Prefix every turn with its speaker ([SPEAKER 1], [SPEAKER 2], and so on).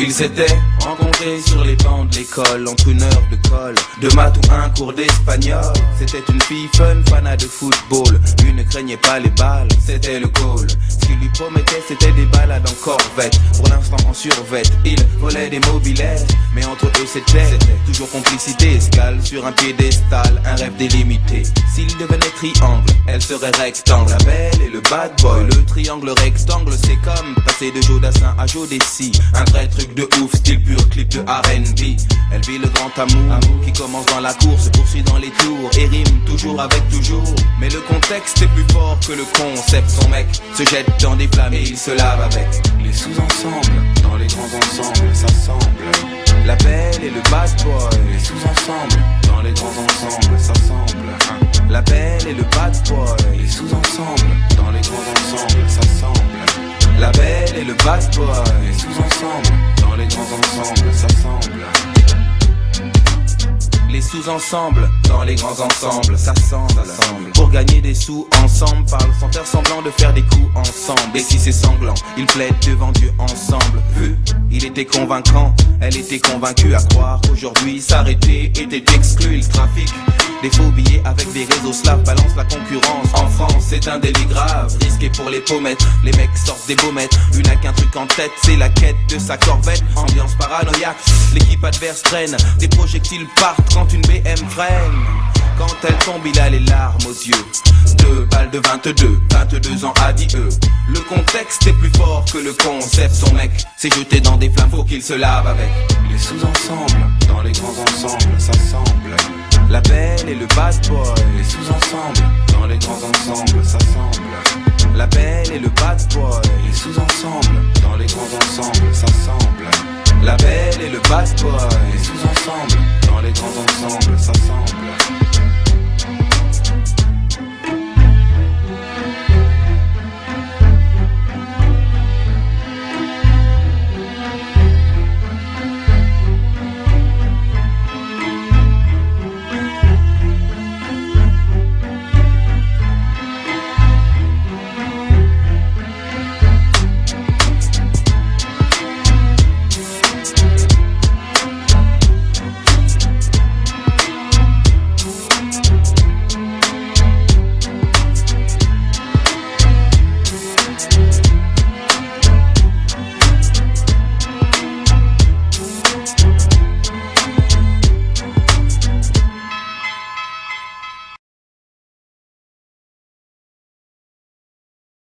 [SPEAKER 1] Ils s'étaient rencontrés sur les bancs de l'école, entre une heure de colle, de maths ou un cours d'espagnol. C'était une fille fun, fanat de football. Lui ne craignait pas les balles, c'était le call. Ce qu'il lui promettait, c'était des balades en corvette. Pour l'instant en survette, il volait des mobilettes. Mais entre eux c'était toujours complicité. Escale sur un piédestal, un rêve délimité. S'il devenait triangle, elle serait rectangle. La belle et le bad boy, le triangle rectangle. C'est comme passer de Jodassin à Jodeci. Un vrai truc de ouf, style pur clip de R&B. Elle vit le grand amour qui commence dans la cour, se poursuit dans les tours et rime toujours avec toujours. Mais le contexte est plus fort que le concept. Son mec se jette dans des flammes et il se lave avec.
[SPEAKER 2] Les sous-ensembles, dans les grands ensembles, ça semble.
[SPEAKER 1] La belle et le bad boy.
[SPEAKER 2] Les sous-ensembles, dans les grands ensembles, ça semble.
[SPEAKER 1] La belle et le bad boy.
[SPEAKER 2] Les sous-ensembles, dans les grands ensembles, ça semble.
[SPEAKER 1] La belle et le bad boy.
[SPEAKER 2] Les sous-ensembles, dans les grands ensembles, ça semble.
[SPEAKER 1] Les sous-ensembles, dans les grands ensembles, ça semble. Pour gagner des sous ensemble, parle sans faire semblant de faire des coups ensemble. Et si c'est sanglant, ils plaident devant Dieu ensemble. Il était convaincant, elle était convaincue à croire qu'aujourd'hui s'arrêter était exclu. Il trafic des faux billets avec des réseaux slaves, balance la concurrence. En France, c'est un délit grave, risqué pour les pommettes. Les mecs sortent des baumettes, une a qu'un truc en tête, c'est la quête de sa corvette. Ambiance paranoïaque, l'équipe adverse traîne, des projectiles partent quand une BM freine. Quand elle tombe, il a les larmes aux yeux. 2 balles de 22 ans adieu. Le contexte est plus fort que le concept. Son mec s'est jeté dans des flammes, faut qu'il se lave avec.
[SPEAKER 2] Les sous-ensembles, dans les grands ensembles, ça semble.
[SPEAKER 1] La belle et le bad boy.
[SPEAKER 2] Les sous-ensembles, dans les grands ensembles, ça semble.
[SPEAKER 1] La belle et le bad boy.
[SPEAKER 2] Les sous-ensembles, dans les grands ensembles, ça semble.
[SPEAKER 1] La belle et le bad boy.
[SPEAKER 2] Les sous-ensembles, dans les grands ensembles, ça semble.